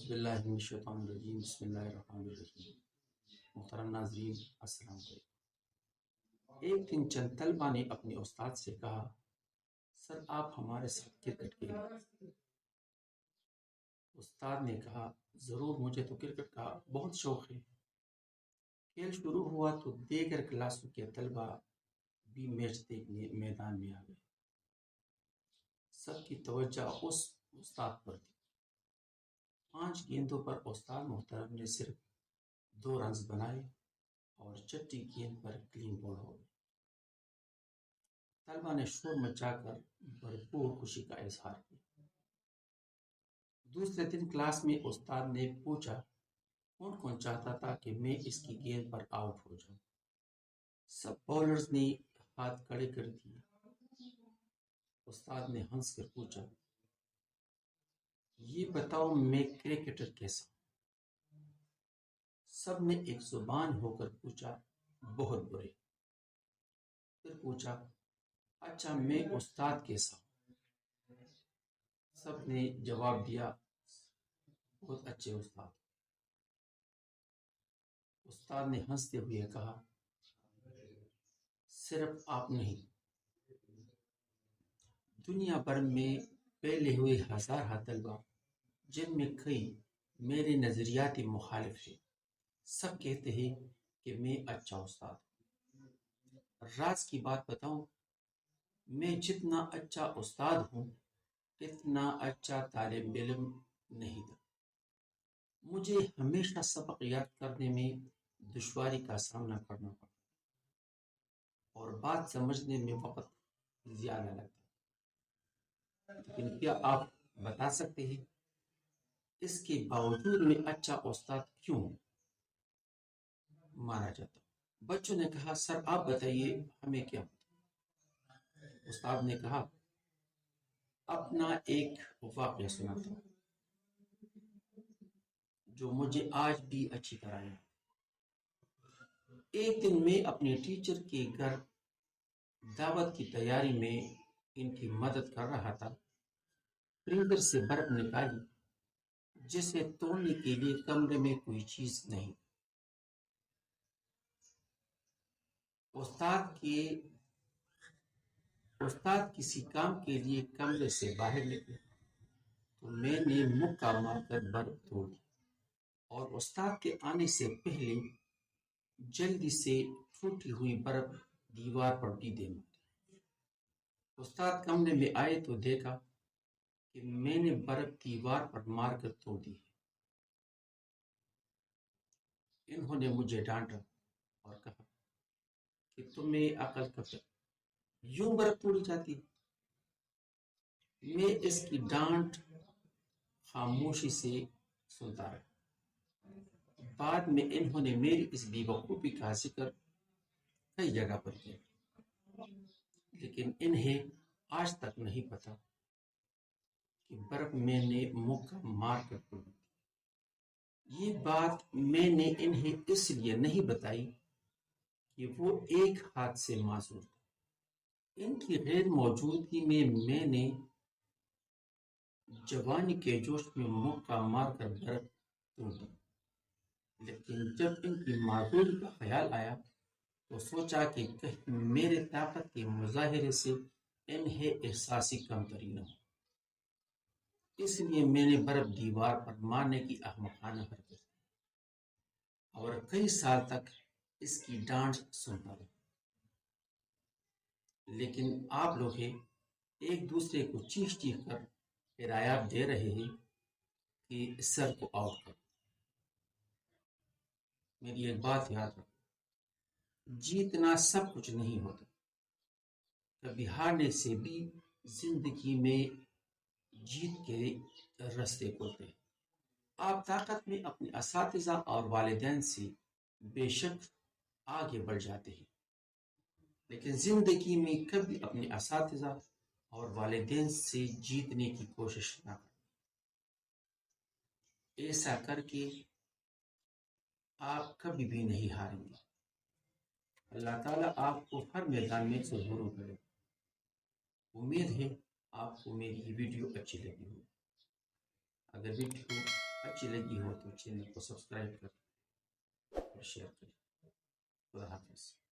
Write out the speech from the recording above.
اعوذ باللہ من الشیطان الرجیم بسم اللہ الرحمن الرحیم۔ محترم ناظرین السلام علیکم۔ ایک دن چند طلبہ نے اپنے استاد سے کہا، سر آپ ہمارے ساتھ کرکٹ کھیلیں۔ استاد نے کہا، ضرور، مجھے تو کرکٹ کا بہت شوق ہے۔ کھیل شروع ہوا تو دیگر کلاسوں کے طلبہ بھی میچ دیکھنے میدان میں آ گئے۔ سب کی توجہ اس استاد پر تھی۔ 5 گیندوں پر استاد محترم نے صرف 2 رنز بنائے اور چھٹی گیند پر کلین بولڈ ہو گئے۔ طلبہ نے شور مچا کر بھرپور خوشی کا اظہار کیا۔ دوسرے دن کلاس میں استاد نے پوچھا، کون کون چاہتا تھا کہ میں اس کی گیند پر آؤٹ ہو جاؤں؟ سب بولرز نے ہاتھ کھڑے کر دیے۔ استاد نے ہنس کر پوچھا، یہ بتاؤ میں کرکٹر کیسا ہوں؟ سب نے ایک زبان ہو کر پوچھا، بہت برے۔ پھر پوچھا، اچھا میں استاد کیسا ہوں؟ سب نے جواب دیا، بہت اچھے استاد۔ استاد نے ہنستے ہوئے کہا، صرف آپ نہیں، دنیا بھر میں پھیلے ہوئے ہزارہ طلبہ جن میں کئی میرے نظریاتی مخالف ہیں، سب کہتے ہیں کہ میں اچھا استاد ہوں۔ راز کی بات بتاؤں، میں جتنا اچھا استاد ہوں اتنا اچھا طالب علم نہیں تھا۔ مجھے ہمیشہ سبق یاد کرنے میں دشواری کا سامنا کرنا پڑا اور بات سمجھنے میں وقت زیادہ لگتا۔ لیکن کیا آپ بتا سکتے ہیں اس کے باوجود میں اچھا استاد کیوں مانا جاتا؟ بچوں نے کہا، سر آپ بتائیے، ہمیں کیا پتا؟ استاد نے کہا، اپنا ایک واقعہ سناتا ہوں جو مجھے آج بھی اچھی طرح ہے۔ ایک دن میں اپنے ٹیچر کے گھر دعوت کی تیاری میں ان کی مدد کر رہا تھا۔ فریزر سے برف نکالی جسے توڑنے کے لیے کمرے میں کوئی چیز نہیں۔ استاد کسی کام کے لیے کمرے سے باہر نکلے تو میں نے مکہ مار کر برف توڑ دی اور استاد کے آنے سے پہلے جلدی سے ٹوٹی ہوئی برف دیوار پر بھی دے ماری۔ استاد کمرے میں آئے تو دیکھا کہ میں نے برف دیوار پر مار کر توڑ دی ہے۔ انہوں نے مجھے ڈانٹا اور کہا کہ تمہیں عقل کب تک یوں برف توڑی جاتی؟ میں اس کی ڈانٹ خاموشی سے سنتا رہا۔ بعد میں انہوں نے میری اس بے وقوفی کا ذکر کئی جگہ پر کیا، لیکن انہیں آج تک نہیں پتا کہ برف میں نے مکہ مار کر توڑ دی۔ یہ بات میں نے انہیں اس لیے نہیں بتائی کہ وہ ایک ہاتھ سے معذور تھا۔ ان کی غیر موجودگی میں میں نے جوانی کے جوش میں مکہ مار کر برف توڑ دی، لیکن جب ان کی معذوری کا خیال آیا تو سوچا کہ کہیں میرے طاقت کے مظاہرے سے انہیں احساسی کمتری نہ ہو، اس لیے میں نے برف دیوار پر مارنے کی احمقانہ حرکت کی اور کئی سال تک اس کی ڈانٹ سنتا رہا۔ لیکن آپ لوگ ہیں ایک دوسرے کو چیخ چیخ کر ہدایات دے رہے ہیں کہ سر کو آؤٹ کرو۔ میری ایک بات یاد رکھو، جیتنا سب کچھ نہیں ہوتا، کبھی ہارنے سے بھی زندگی میں جیت کے راستے کھلتے ہیں۔ آپ طاقت میں اپنے اساتذہ اور والدین سے بے شک آگے بڑھ جاتے ہیں، لیکن زندگی میں کبھی اپنے اساتذہ اور والدین سے جیتنے کی کوشش نہ کریں۔ ایسا کر کے آپ کبھی بھی نہیں ہاریں گے۔ اللہ تعالیٰ آپ کو ہر میدان میں ضرور کرے۔ امید ہے آپ کو میری یہ ویڈیو اچھی لگی ہو۔ اگر ویڈیو اچھی لگی ہو تو چینل کو سبسکرائب کریں اور شیئر کریں. خدا حافظ.